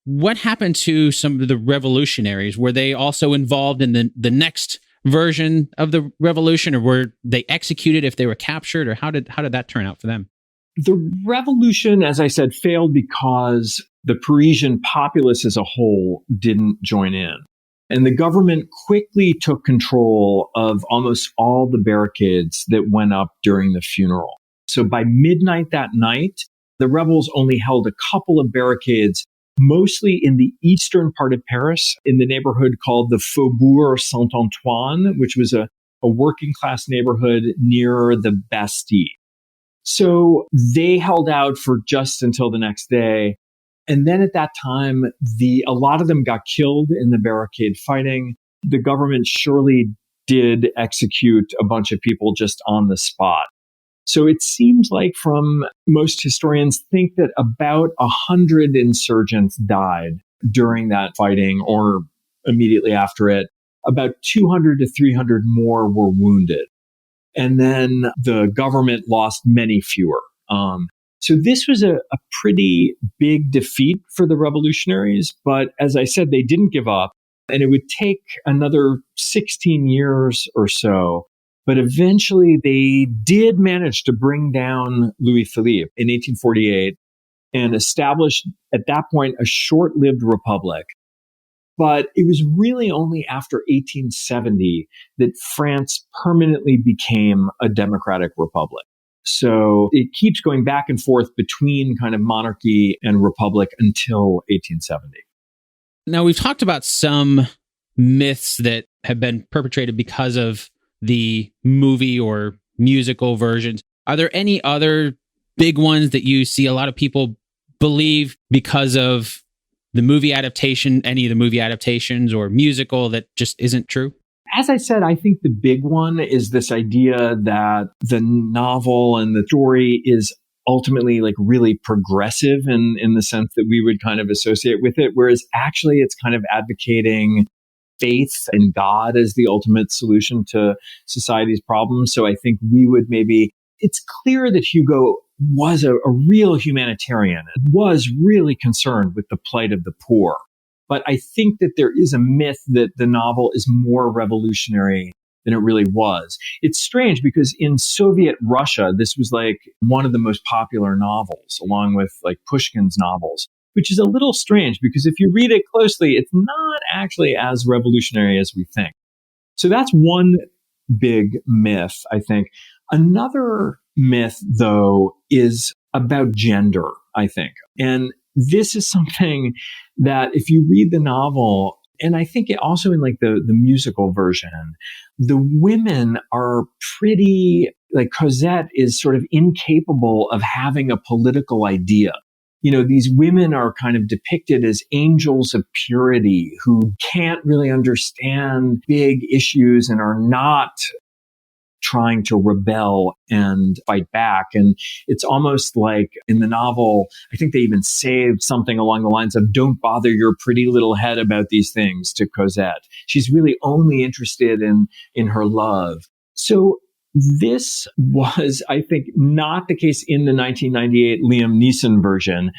what happened to some of the revolutionaries? Were they also involved in the next version of the revolution, or were they executed if they were captured, or how did that turn out for them? The revolution, as I said, failed because the Parisian populace as a whole didn't join in. And the government quickly took control of almost all the barricades that went up during the funeral. So by midnight that night, the rebels only held a couple of barricades, mostly in the eastern part of Paris, in the neighborhood called the Faubourg Saint-Antoine, which was a working class neighborhood near the Bastille. So they held out for just until the next day. And then at that time, a lot of them got killed in the barricade fighting. The government surely did execute a bunch of people just on the spot. So it seems like most historians think that about 100 insurgents died during that fighting or immediately after it. About 200 to 300 more were wounded. And then the government lost many fewer. So this was a pretty big defeat for the revolutionaries. But as I said, they didn't give up. And it would take another 16 years or so. But eventually they did manage to bring down Louis Philippe in 1848 and established at that point a short-lived republic. But it was really only after 1870 that France permanently became a democratic republic. So it keeps going back and forth between kind of monarchy and republic until 1870. Now, we've talked about some myths that have been perpetrated because of the movie or musical versions. Are there any other big ones that you see a lot of people believe because of the movie adaptation, any of the movie adaptations or musical that just isn't true? As I said, I think the big one is this idea that the novel and the story is ultimately like really progressive in the sense that we would kind of associate with it, whereas actually it's kind of advocating faith in God as the ultimate solution to society's problems. So I think it's clear that Hugo was a real humanitarian and was really concerned with the plight of the poor. But I think that there is a myth that the novel is more revolutionary than it really was. It's strange because in Soviet Russia, this was like one of the most popular novels, along with like Pushkin's novels, which is a little strange because if you read it closely, it's not actually as revolutionary as we think. So that's one big myth, I think. Another myth, though, is about gender, I think. And this is something that if you read the novel, and I think it also in like the musical version, the women are pretty, like Cosette is sort of incapable of having a political idea. These women are kind of depicted as angels of purity who can't really understand big issues and are not trying to rebel and fight back. And it's almost like in the novel, I think they even saved something along the lines of "Don't bother your pretty little head about these things" to Cosette. She's really only interested in her love. So this was, I think, not the case in the 1998 Liam Neeson version,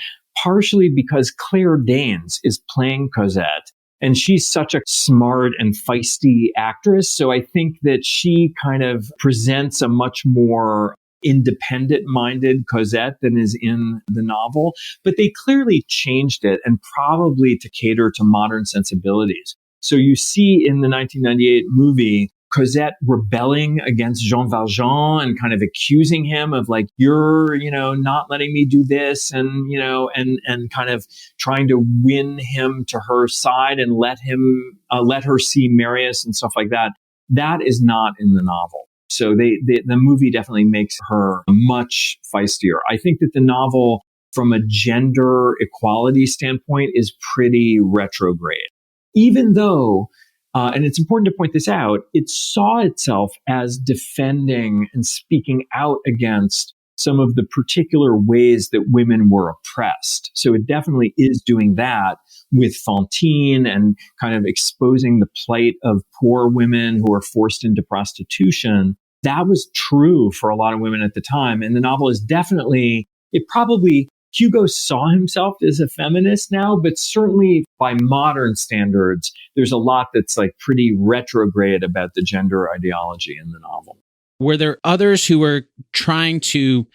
partially because Claire Danes is playing Cosette. And she's such a smart and feisty actress. So I think that she kind of presents a much more independent-minded Cosette than is in the novel, but they clearly changed it and probably to cater to modern sensibilities. So you see in the 1998 movie Cosette rebelling against Jean Valjean and kind of accusing him of like, you're, not letting me do this and, and kind of trying to win him to her side and let her see Marius and stuff like that. That is not in the novel. So the movie definitely makes her much feistier. I think that the novel, from a gender equality standpoint, is pretty retrograde. Even though, and it's important to point this out, it saw itself as defending and speaking out against some of the particular ways that women were oppressed. So it definitely is doing that with Fantine and kind of exposing the plight of poor women who are forced into prostitution. That was true for a lot of women at the time. And the novel is definitely, Hugo saw himself as a feminist now, but certainly by modern standards, there's a lot that's like pretty retrograde about the gender ideology in the novel. Were there others who were trying to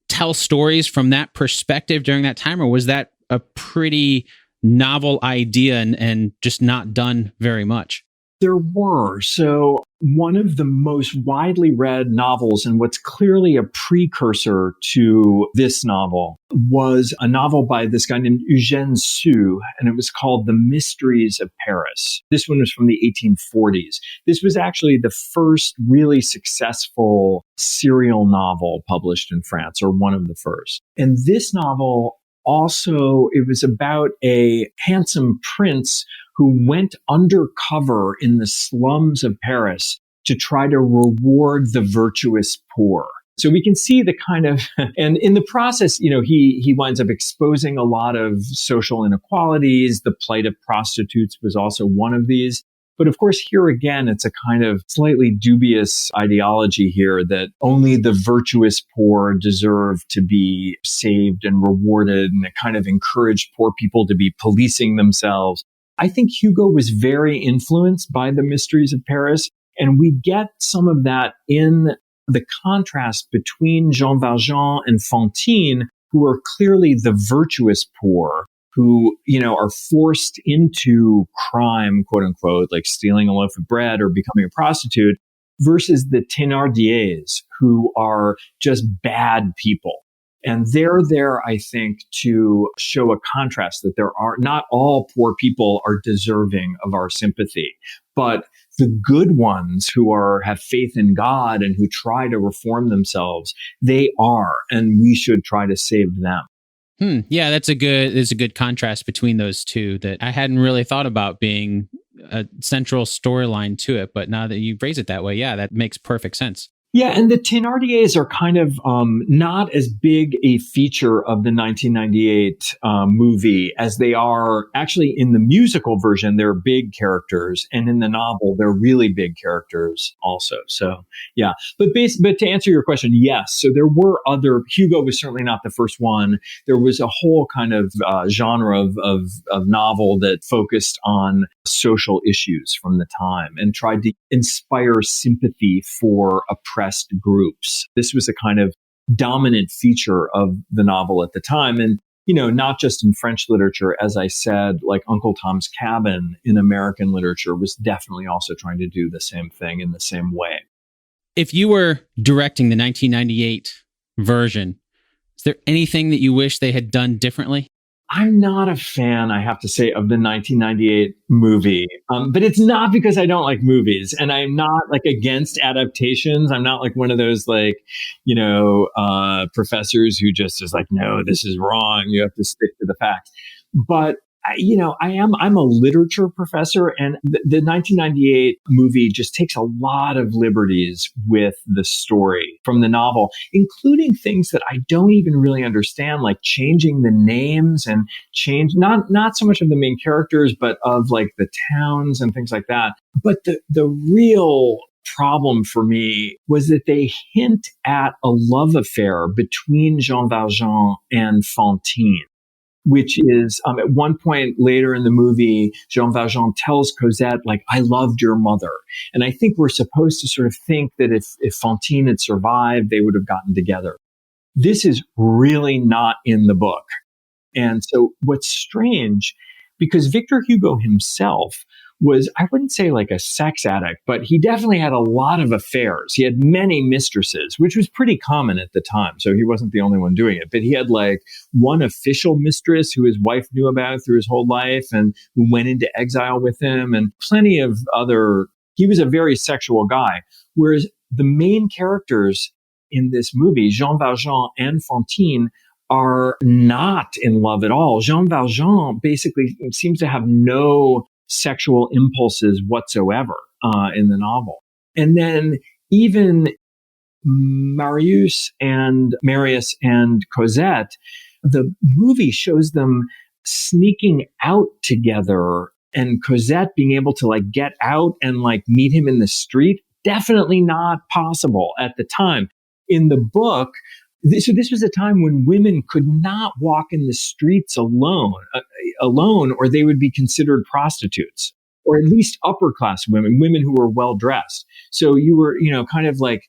tell stories from that perspective during that time, or was that a pretty novel idea and just not done very much? There were. So one of the most widely read novels, and what's clearly a precursor to this novel, was a novel by this guy named Eugène Sue, and it was called The Mysteries of Paris. This one was from the 1840s. This was actually the first really successful serial novel published in France, or one of the first. And this novel also, it was about a handsome prince who went undercover in the slums of Paris to try to reward the virtuous poor. So we can see the kind of, and in the process, he winds up exposing a lot of social inequalities. The plight of prostitutes was also one of these. But of course, here again, it's a kind of slightly dubious ideology here that only the virtuous poor deserve to be saved and rewarded. And it kind of encouraged poor people to be policing themselves. I think Hugo was very influenced by the Mysteries of Paris, and we get some of that in the contrast between Jean Valjean and Fantine, who are clearly the virtuous poor, who, are forced into crime, quote unquote, like stealing a loaf of bread or becoming a prostitute, versus the Thénardiers, who are just bad people. And they're there, I think, to show a contrast that not all poor people are deserving of our sympathy, but the good ones who have faith in God and who try to reform themselves, they are, and we should try to save them. Yeah, there's a good contrast between those two that I hadn't really thought about being a central storyline to it. But now that you phrase it that way, yeah, that makes perfect sense. Yeah, and the Thénardiers are kind of not as big a feature of the 1998 movie as they are actually in the musical version. They're big characters, and in the novel, they're really big characters also. So, yeah. But to answer your question, yes. So there were other. Hugo was certainly not the first one. There was a whole kind of genre of novel that focused on social issues from the time and tried to inspire sympathy for oppressed groups. This was a kind of dominant feature of the novel at the time. And, not just in French literature, as I said, like Uncle Tom's Cabin in American literature was definitely also trying to do the same thing in the same way. If you were directing the 1998 version, is there anything that you wish they had done differently? I'm not a fan, I have to say, of the 1998 movie. But it's not because I don't like movies, and I'm not like against adaptations. I'm not like one of those professors who just is like, no, this is wrong. You have to stick to the facts. But I'm a literature professor, and the 1998 movie just takes a lot of liberties with the story from the novel, including things that I don't even really understand, like changing the names and not so much of the main characters, but of like the towns and things like that. But the real problem for me was that they hint at a love affair between Jean Valjean and Fantine. which is at one point later in the movie, Jean Valjean tells Cosette, like, I loved your mother. And I think we're supposed to sort of think that if Fantine had survived, they would have gotten together. This is really not in the book. And so what's strange, because Victor Hugo himself was, I wouldn't say like a sex addict, but he definitely had a lot of affairs. He had many mistresses, which was pretty common at the time. So he wasn't the only one doing it. But he had like one official mistress who his wife knew about through his whole life and who went into exile with him, and plenty of other. He was a very sexual guy. Whereas the main characters in this movie, Jean Valjean and Fantine, are not in love at all. Jean Valjean basically seems to have no sexual impulses whatsoever in the novel. And then even Marius and Cosette, the movie shows them sneaking out together, and Cosette being able to like get out and like meet him in the street. Definitely not possible at the time. In the book, so this was a time when women could not walk in the streets alone, or they would be considered prostitutes, or at least upper class women who were well dressed. So you were, kind of like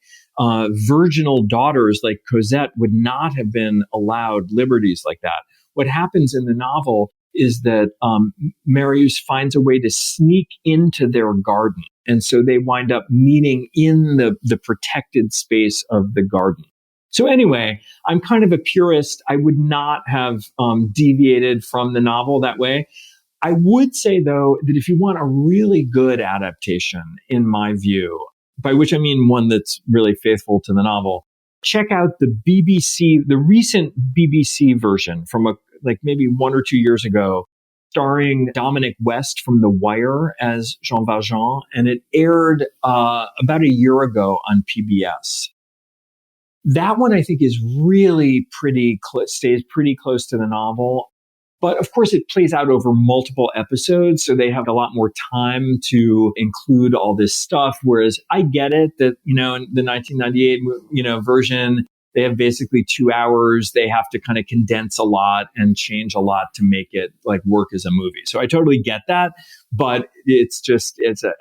virginal daughters like Cosette would not have been allowed liberties like that. What happens in the novel is that Marius finds a way to sneak into their garden. And so they wind up meeting in the protected space of the garden. So anyway, I'm kind of a purist. I would not have deviated from the novel that way. I would say, though, that if you want a really good adaptation, in my view, by which I mean one that's really faithful to the novel, check out the recent BBC version from maybe 1 or 2 years ago, starring Dominic West from The Wire as Jean Valjean, and it aired about a year ago on PBS. That one, I think, is really stays pretty close to the novel. But of course, it plays out over multiple episodes, so they have a lot more time to include all this stuff. Whereas I get it that, in the 1998, version, they have basically 2 hours. They have to kind of condense a lot and change a lot to make it like work as a movie. So I totally get that. But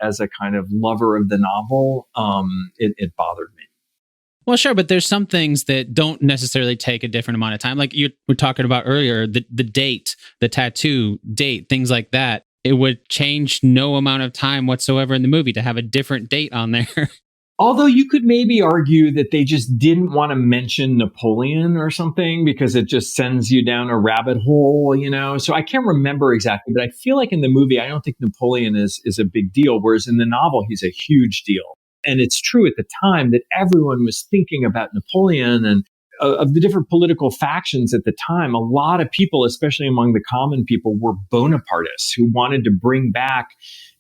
as a kind of lover of the novel, it bothered me. Well, sure, but there's some things that don't necessarily take a different amount of time. Like you were talking about earlier, the date, the tattoo date, things like that. It would change no amount of time whatsoever in the movie to have a different date on there. Although you could maybe argue that they just didn't want to mention Napoleon or something because it just sends you down a rabbit hole, So I can't remember exactly, but I feel like in the movie, I don't think Napoleon is a big deal, whereas in the novel, he's a huge deal. And it's true at the time that everyone was thinking about Napoleon, and of the different political factions at the time, a lot of people, especially among the common people, were Bonapartists who wanted to bring back.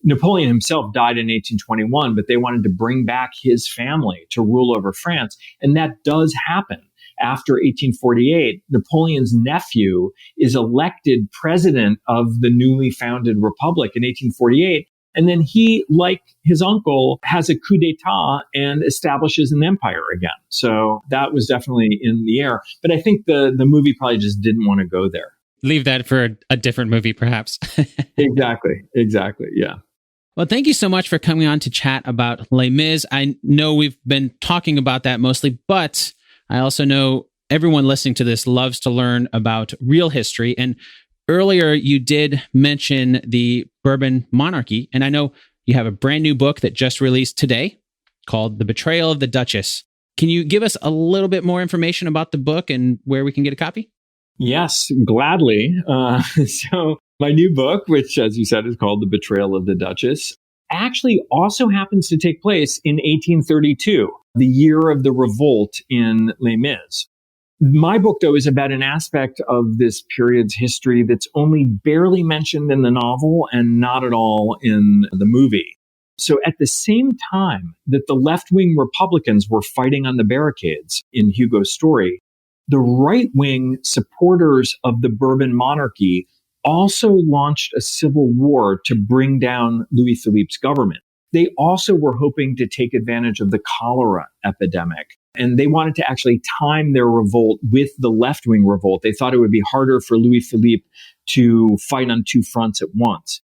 Napoleon himself died in 1821, but they wanted to bring back his family to rule over France. And that does happen. After 1848, Napoleon's nephew is elected president of the newly founded republic in 1848. And then he, like his uncle, has a coup d'etat and establishes an empire again. So that was definitely in the air. But I think the movie probably just didn't want to go there. Leave that for a different movie, perhaps. Exactly. Yeah. Well, thank you so much for coming on to chat about Les Mis. I know we've been talking about that mostly, but I also know everyone listening to this loves to learn about real history. And earlier, you did mention the Bourbon monarchy, and I know you have a brand new book that just released today called The Betrayal of the Duchess. Can you give us a little bit more information about the book and where we can get a copy? Yes, gladly. So my new book, which, as you said, is called The Betrayal of the Duchess, actually also happens to take place in 1832, the year of the revolt in Les Mis. My book, though, is about an aspect of this period's history that's only barely mentioned in the novel and not at all in the movie. So at the same time that the left-wing Republicans were fighting on the barricades in Hugo's story, the right-wing supporters of the Bourbon monarchy also launched a civil war to bring down Louis Philippe's government. They also were hoping to take advantage of the cholera epidemic And they wanted to actually time their revolt with the left-wing revolt. They thought it would be harder for Louis Philippe to fight on two fronts at once.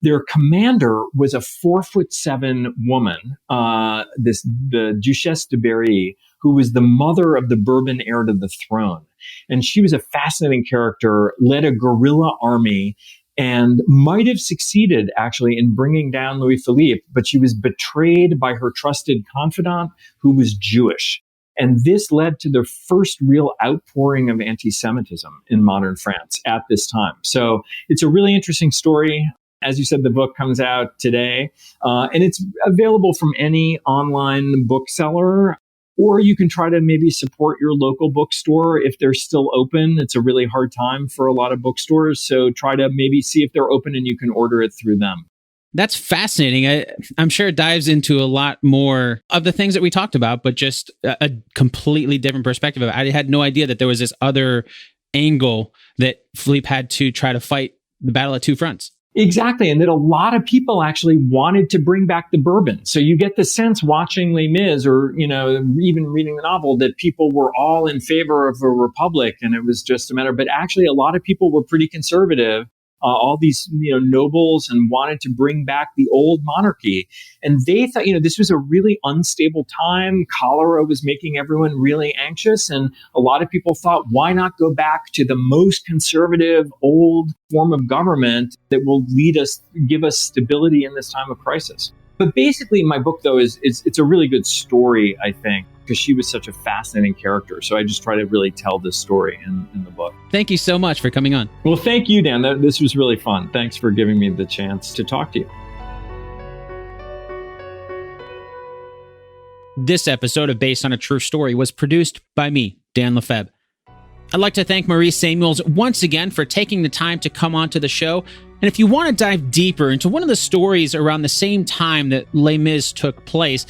Their commander was a 4'7" woman, the Duchesse de Berry, who was the mother of the Bourbon heir to the throne. And she was a fascinating character, led a guerrilla army, and might have succeeded actually in bringing down Louis Philippe, but she was betrayed by her trusted confidant who was Jewish. And this led to the first real outpouring of anti-Semitism in modern France at this time. So it's a really interesting story. As you said, the book comes out today, and it's available from any online bookseller, or you can try to maybe support your local bookstore if they're still open. It's a really hard time for a lot of bookstores, so try to maybe see if they're open and you can order it through them. That's fascinating. I'm sure it dives into a lot more of the things that we talked about, but just a completely different perspective of it. I had no idea that there was this other angle that Philippe had to try to fight the battle at two fronts. Exactly. And that a lot of people actually wanted to bring back the Bourbon. So you get the sense watching Les Mis or, even reading the novel that people were all in favor of a republic and it was just a matter. But actually, a lot of people were pretty conservative. All these, nobles and wanted to bring back the old monarchy. And they thought, this was a really unstable time. Cholera was making everyone really anxious. And a lot of people thought, why not go back to the most conservative old form of government that will give us stability in this time of crisis? But basically, my book, though, it's a really good story, I think, because she was such a fascinating character. So I just try to really tell this story in the book. Thank you so much for coming on. Well, thank you, Dan. This was really fun. Thanks for giving me the chance to talk to you. This episode of Based on a True Story was produced by me, Dan Lefebvre. I'd like to thank Maurice Samuels once again for taking the time to come onto the show. And if you want to dive deeper into one of the stories around the same time that Les Mis took place,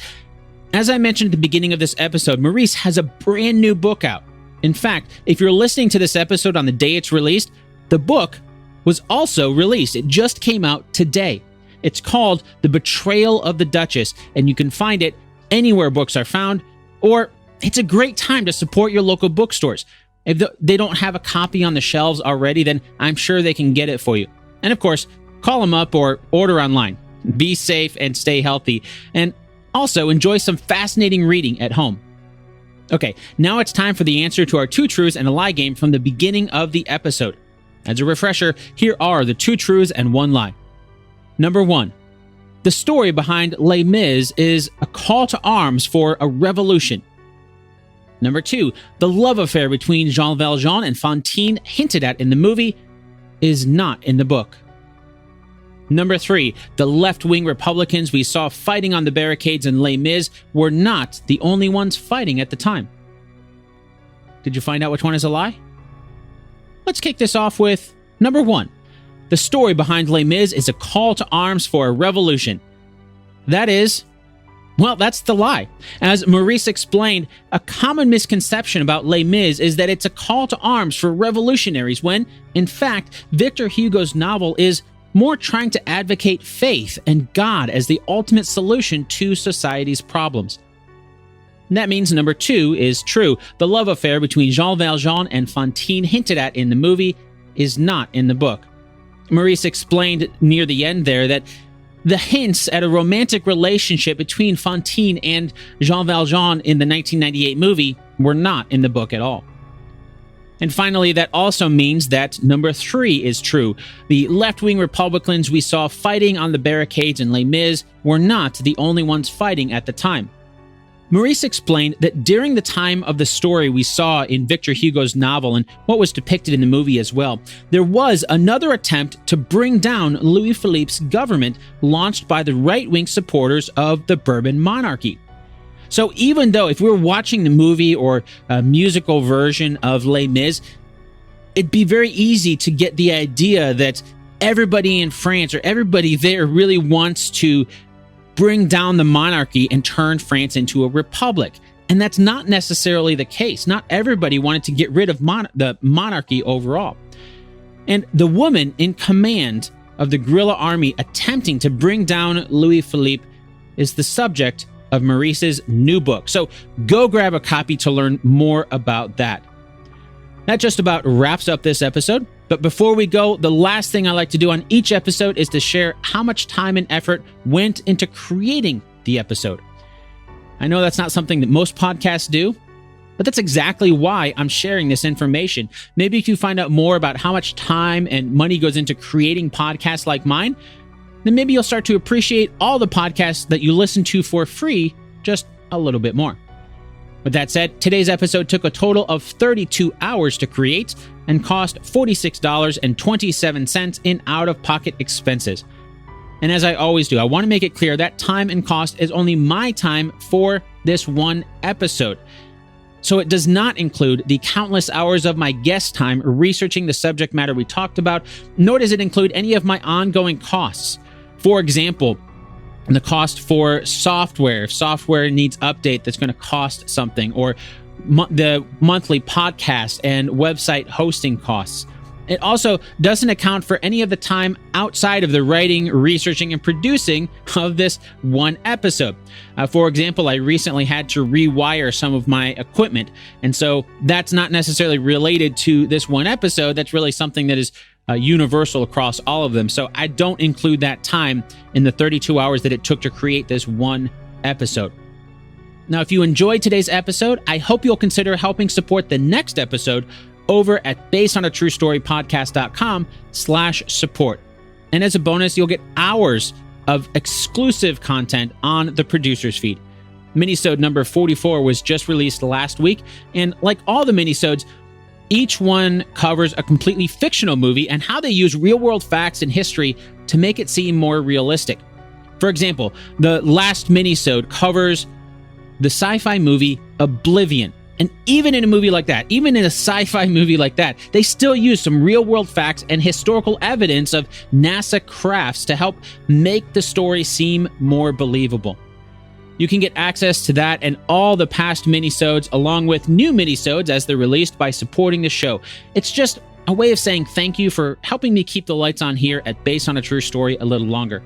as I mentioned at the beginning of this episode, Maurice has a brand new book out. In fact, if you're listening to this episode on the day it's released, the book was also released. It just came out today. It's called The Betrayal of the Duchess, and you can find it anywhere books are found, or it's a great time to support your local bookstores. If they don't have a copy on the shelves already, then I'm sure they can get it for you. And of course, call them up or order online. Be safe and stay healthy. And also enjoy some fascinating reading at home. Okay, now it's time for the answer to our 2 truths and a lie game from the beginning of the episode. As a refresher, here are the 2 truths and 1 lie. Number 1. The story behind Les Mis is a call to arms for a revolution. Number 2, the love affair between Jean Valjean and Fantine hinted at in the movie is not in the book. Number 3, the left-wing Republicans we saw fighting on the barricades in Les Mis were not the only ones fighting at the time. Did you find out which one is a lie? Let's kick this off with number 1. The story behind Les Mis is a call to arms for a revolution. That's the lie. As Maurice explained, a common misconception about Les Mis is that it's a call to arms for revolutionaries when, in fact, Victor Hugo's novel is more trying to advocate faith and God as the ultimate solution to society's problems. And that means number 2 is true. The love affair between Jean Valjean and Fantine hinted at in the movie is not in the book. Maurice explained near the end there that the hints at a romantic relationship between Fantine and Jean Valjean in the 1998 movie were not in the book at all. And finally, that also means that number 3 is true. The left-wing Republicans we saw fighting on the barricades in Les Mis were not the only ones fighting at the time. Maurice explained that during the time of the story we saw in Victor Hugo's novel and what was depicted in the movie as well, there was another attempt to bring down Louis Philippe's government launched by the right-wing supporters of the Bourbon monarchy. So even though if we're watching the movie or a musical version of Les Mis, it'd be very easy to get the idea that everybody in France or everybody there really wants to bring down the monarchy and turn France into a republic. And that's not necessarily the case. Not everybody wanted to get rid of the monarchy overall. And the woman in command of the guerrilla army attempting to bring down Louis Philippe is the subject of Maurice's new book. So go grab a copy to learn more about that. That just about wraps up this episode. But before we go, the last thing I like to do on each episode is to share how much time and effort went into creating the episode. I know that's not something that most podcasts do, but that's exactly why I'm sharing this information. Maybe if you find out more about how much time and money goes into creating podcasts like mine, then maybe you'll start to appreciate all the podcasts that you listen to for free just a little bit more. With that said, today's episode took a total of 32 hours to create and cost $46.27 in out-of-pocket expenses. And as I always do, I want to make it clear that time and cost is only my time for this one episode. So it does not include the countless hours of my guest time researching the subject matter we talked about, nor does it include any of my ongoing costs. For example, the cost for software. If software needs update, that's going to cost something, or the monthly podcast and website hosting costs. It also doesn't account for any of the time outside of the writing, researching, and producing of this one episode. For example, I recently had to rewire some of my equipment, and so that's not necessarily related to this one episode. That's really something that is universal across all of them. So I don't include that time in the 32 hours that it took to create this one episode. Now, if you enjoyed today's episode, I hope you'll consider helping support the next episode over at basedonatruestorypodcast.com/support. And as a bonus, you'll get hours of exclusive content on the producer's feed. Minisode number 44 was just released last week, and like all the minisodes, each one covers a completely fictional movie and how they use real-world facts and history to make it seem more realistic. For example, the last minisode covers the sci-fi movie Oblivion. And even in a movie like that, even in a sci-fi movie like that, they still use some real-world facts and historical evidence of NASA crafts to help make the story seem more believable. You can get access to that and all the past minisodes, along with new minisodes as they're released, by supporting the show. It's just a way of saying thank you for helping me keep the lights on here at Based on a True Story a little longer.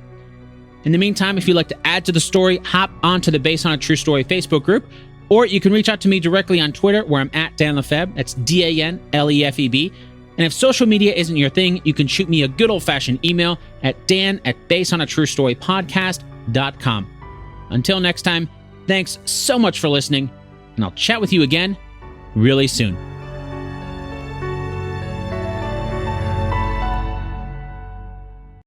In the meantime, if you'd like to add to the story, hop onto the Based on a True Story Facebook group, or you can reach out to me directly on Twitter, where I'm at Dan Lefebvre. That's DANLEFEB. And if social media isn't your thing, you can shoot me a good old-fashioned email at dan@basedonatruestorypodcast.com. Until next time, thanks so much for listening, and I'll chat with you again really soon.